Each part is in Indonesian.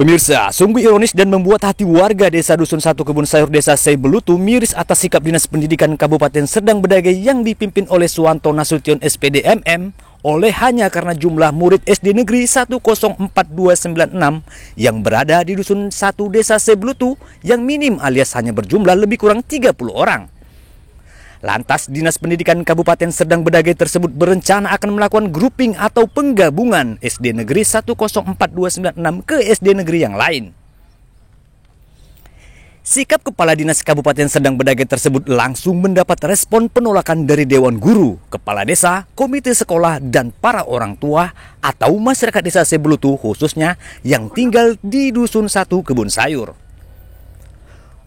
Pemirsa, sungguh ironis dan membuat hati warga desa Dusun 1 Kebun Sayur Desa Seibelutu miris atas sikap Dinas Pendidikan Kabupaten Serdang Bedagai yang dipimpin oleh Suwanto Nasution SPD MM oleh hanya karena jumlah murid SD Negeri 104296 yang berada di Dusun 1 Desa Seibelutu yang minim alias hanya berjumlah lebih kurang 30 orang. Lantas, Dinas Pendidikan Kabupaten Serdang Bedagai tersebut berencana akan melakukan grouping atau penggabungan SD Negeri 10296 ke SD Negeri yang lain. Sikap Kepala Dinas Kabupaten Serdang Bedagai tersebut langsung mendapat respon penolakan dari Dewan Guru, Kepala Desa, Komite Sekolah, dan para orang tua atau masyarakat Desa Seibelutu khususnya yang tinggal di Dusun 1 Kebun Sayur.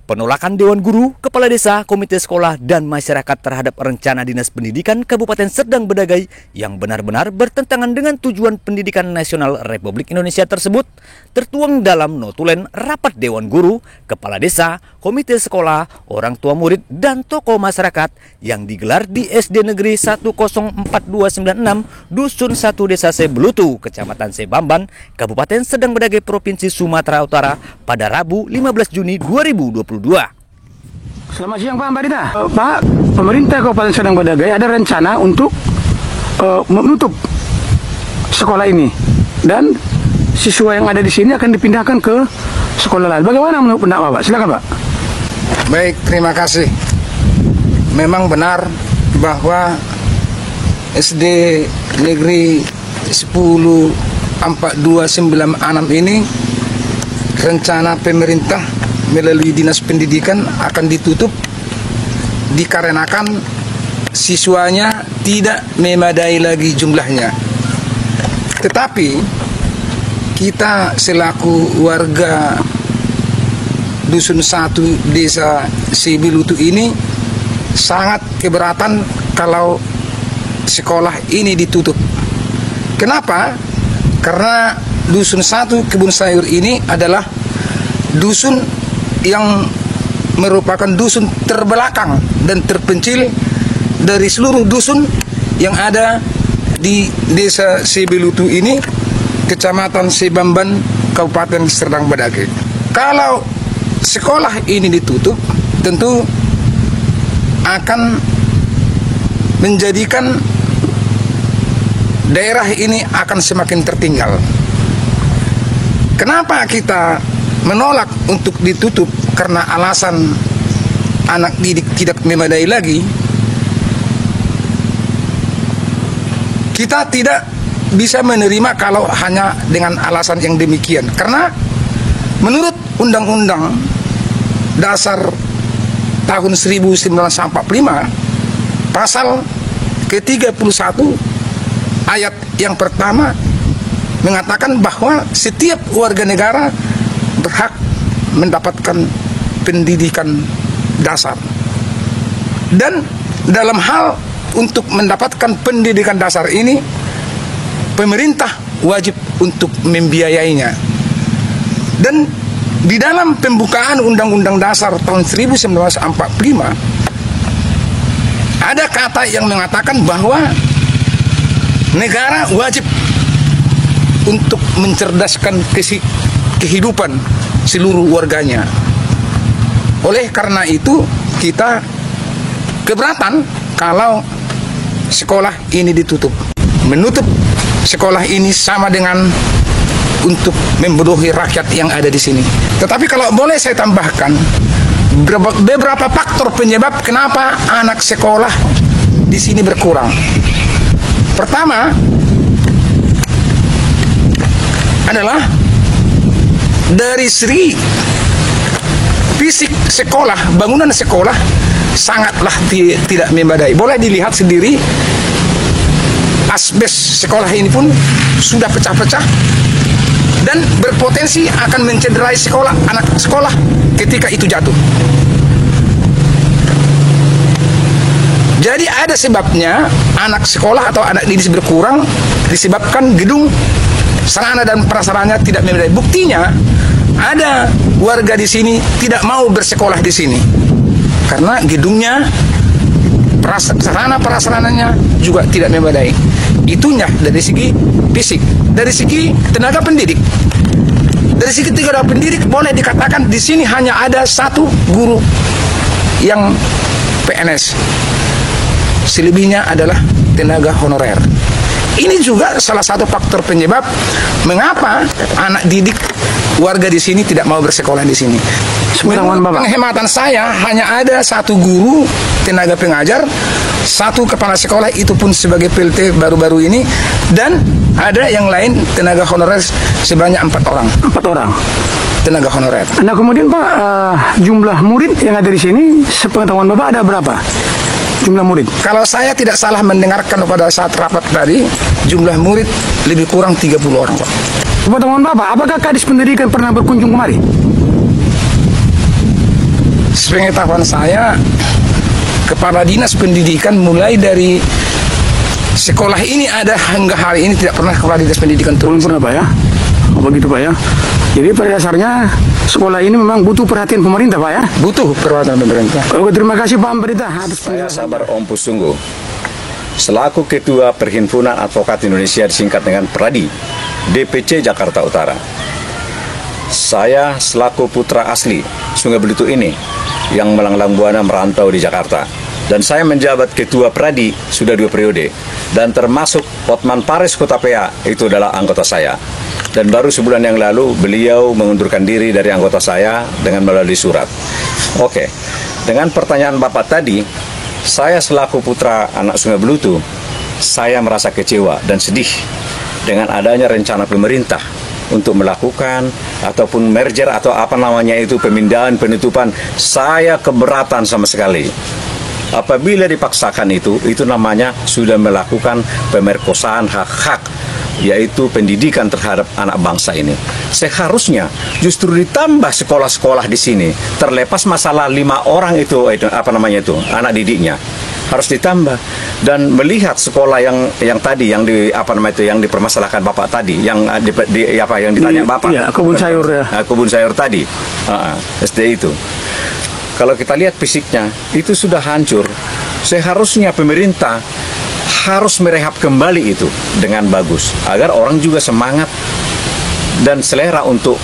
Penolakan Dewan Guru, Kepala Desa, Komite Sekolah, dan masyarakat terhadap rencana Dinas Pendidikan Kabupaten Serdang Bedagai yang benar-benar bertentangan dengan tujuan pendidikan nasional Republik Indonesia tersebut tertuang dalam notulen rapat Dewan Guru, Kepala Desa, Komite Sekolah, orang tua murid, dan tokoh masyarakat yang digelar di SD Negeri 10296 Dusun 1 Desa Seibelutu, Kecamatan Sebamban, Kabupaten Serdang Bedagai, Provinsi Sumatera Utara pada Rabu 15 Juni 2022. Selamat siang Pak Mbak Dita. Pak, pemerintah Kabupaten Serdang Bedagai ada rencana untuk menutup sekolah ini dan siswa yang ada di sini akan dipindahkan ke sekolah lain. Bagaimana menurut pendapat Pak? Silakan Pak. Baik, terima kasih. Memang benar bahwa SD Negeri 104296 ini rencana pemerintah melalui Dinas Pendidikan akan ditutup dikarenakan siswanya tidak memadai lagi jumlahnya. Tetapi kita selaku warga Dusun 1 Desa Seibelutu ini sangat keberatan kalau sekolah ini ditutup. Kenapa? Karena Dusun 1 Kebun Sayur ini adalah dusun yang merupakan dusun terbelakang dan terpencil dari seluruh dusun yang ada di Desa Seibelutu ini, Kecamatan Sebamban, Kabupaten Serdang Bedagai. Kalau sekolah ini ditutup, tentu akan menjadikan daerah ini akan semakin tertinggal. Kenapa kita menolak untuk ditutup? Karena alasan anak didik tidak memadai lagi. Kita tidak bisa menerima kalau hanya dengan alasan yang demikian. Karena menurut Undang-Undang Dasar tahun 1945 pasal ke-31 ayat yang pertama mengatakan bahwa setiap warga negara berhak mendapatkan pendidikan dasar. Dan dalam hal untuk mendapatkan pendidikan dasar ini, pemerintah wajib untuk membiayainya. Dan di dalam pembukaan Undang-Undang Dasar tahun 1945 ada kata yang mengatakan bahwa negara wajib untuk mencerdaskan kehidupan seluruh warganya. Oleh karena itu kita keberatan kalau sekolah ini ditutup. Menutup sekolah ini sama dengan untuk membodohi rakyat yang ada di sini. Tetapi kalau boleh saya tambahkan beberapa faktor penyebab kenapa anak sekolah di sini berkurang. Pertama adalah dari segi fisik sekolah, bangunan sekolah sangatlah tidak memadai. Boleh dilihat sendiri, asbes sekolah ini pun sudah pecah-pecah dan berpotensi akan mencederai anak sekolah ketika itu jatuh. Jadi ada sebabnya anak sekolah atau anak didik berkurang disebabkan gedung, sarana dan prasarannya tidak memadai. Buktinya ada warga di sini tidak mau bersekolah di sini karena gedungnya, sarana prasarananya juga tidak memadai. Itunya dari segi fisik. Dari segi tenaga pendidik, Dari segi 3 pendidik boleh dikatakan di sini hanya ada 1 guru yang PNS. Selebihnya adalah tenaga honorer. Ini juga salah satu faktor penyebab mengapa anak didik warga di sini tidak mau bersekolah di sini. Menurut penghematan saya hanya ada 1 guru tenaga pengajar, 1 kepala sekolah, itu pun sebagai PLT baru-baru ini, dan ada yang lain tenaga honorer sebanyak 4 orang. 4 orang tenaga honorer. Nah kemudian Pak, jumlah murid yang ada di sini, sepengetahuan Bapak ada berapa? Jumlah murid? Kalau saya tidak salah mendengarkan pada saat rapat tadi, jumlah murid lebih kurang 30 orang, Pak. Sepengetahuan Bapak, apakah Kadis Pendidikan pernah berkunjung kemari? Sepengetahuan saya, Kepala Dinas Pendidikan mulai dari sekolah ini ada hingga hari ini tidak pernah Kepala Dinas Pendidikan turun. Belum pernah Pak ya? Oh begitu Pak ya. Jadi pada dasarnya sekolah ini memang butuh perhatian pemerintah Pak ya? Butuh perhatian pemerintah. Oke, terima kasih Pak Pemerintah atas Saya Sabar Om Pusunggu, selaku Ketua Perhimpunan Advokat Indonesia disingkat dengan PERADI, DPC Jakarta Utara. Saya selaku putra asli Sungai Belutu ini yang melanglang buana merantau di Jakarta. Dan saya menjabat Ketua PERADI sudah 2 periode. Dan termasuk Hotman Paris Kota PA itu adalah anggota saya. Dan baru sebulan yang lalu beliau mengundurkan diri dari anggota saya dengan melalui surat. Oke, dengan pertanyaan Bapak tadi, saya selaku putra anak Sungai Belutu, saya merasa kecewa dan sedih dengan adanya rencana pemerintah untuk melakukan ataupun merger atau apa namanya itu, pemindahan, penutupan. Saya keberatan sama sekali. Apabila dipaksakan itu namanya sudah melakukan pemerkosaan hak-hak, yaitu pendidikan terhadap anak bangsa ini. Seharusnya justru ditambah sekolah-sekolah di sini. Terlepas masalah 5 orang itu apa namanya itu, anak didiknya harus ditambah. Dan melihat sekolah yang tadi yang di apa namanya itu, yang dipermasalahkan Bapak tadi, yang yang ditanya Bapak. Iya, kebun sayur ya. Kebun sayur tadi. SD itu. Kalau kita lihat fisiknya itu sudah hancur. Seharusnya pemerintah harus merehab kembali itu dengan bagus agar orang juga semangat dan selera untuk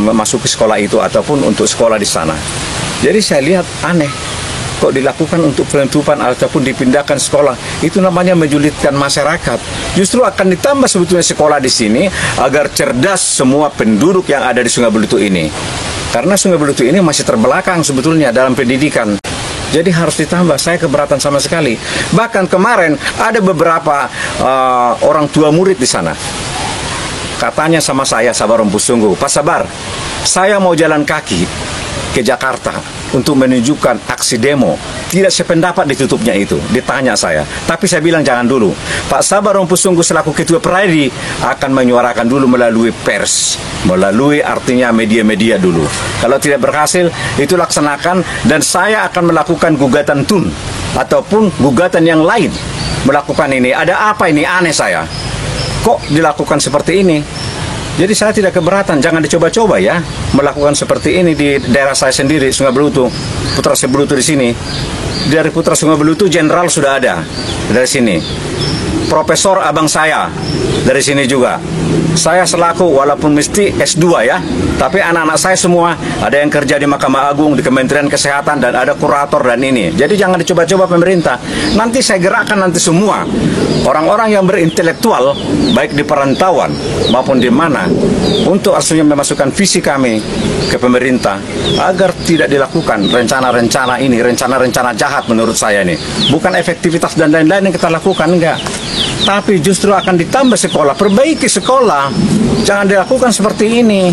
memasuki sekolah itu ataupun untuk sekolah di sana. Jadi saya lihat aneh kok dilakukan untuk penutupan ataupun dipindahkan sekolah. Itu namanya menyulitkan masyarakat. Justru akan ditambah sebetulnya sekolah di sini agar cerdas semua penduduk yang ada di Sungai Belutu ini. Karena Sungai Belutu ini masih terbelakang sebetulnya dalam pendidikan. Jadi harus ditambah. Saya keberatan sama sekali. Bahkan kemarin ada beberapa orang tua murid di sana. Katanya sama saya, Sabar Om Pusunggu, Pak Sabar, saya mau jalan kaki ke Jakarta untuk menunjukkan aksi demo. Tidak sependapat ditutupnya itu. Ditanya saya. Tapi saya bilang jangan dulu. Pak Sabar Om Pusunggu selaku Ketua PERADI akan menyuarakan dulu melalui pers. Melalui artinya media-media dulu. Kalau tidak berhasil, itu laksanakan. Dan saya akan melakukan gugatan TUN. Ataupun gugatan yang lain. Melakukan ini. Ada apa ini? Aneh saya. Kok dilakukan seperti ini? Jadi saya tidak keberatan, jangan dicoba-coba ya melakukan seperti ini di daerah saya sendiri, Sungai Belutu, Putra Belutu di sini. Dari Putra Sungai Belutu jenderal sudah ada dari sini. Profesor abang saya dari sini juga. Saya selaku walaupun mesti S2 ya, tapi anak-anak saya semua ada yang kerja di Mahkamah Agung, di Kementerian Kesehatan, dan ada kurator dan ini. Jadi jangan dicoba-coba pemerintah. Nanti saya gerakkan nanti semua orang-orang yang berintelektual baik di perantauan maupun di mana untuk aslinya memasukkan visi kami ke pemerintah agar tidak dilakukan rencana-rencana ini, rencana-rencana jahat menurut saya ini. Bukan efektivitas dan lain-lain yang kita lakukan, enggak. Tapi justru akan ditambah sekolah, perbaiki sekolah. Jangan dilakukan seperti ini.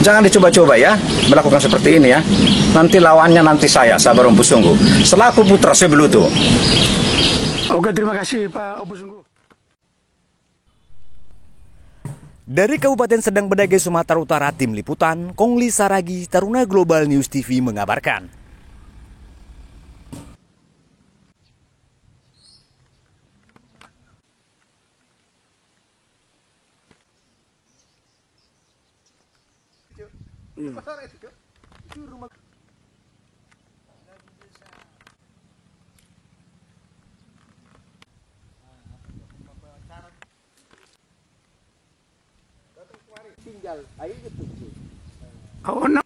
Jangan dicoba-coba ya melakukan seperti ini ya. Nanti lawannya nanti saya, Sabar Om Pusunggu, selaku Putra Belutu. Oke, terima kasih Pak Om Pusunggu. Dari Kabupaten Sedang Bedagai, Sumatera Utara, Tim Liputan, Kongli Saragi, Taruna Global News TV mengabarkan. Oh,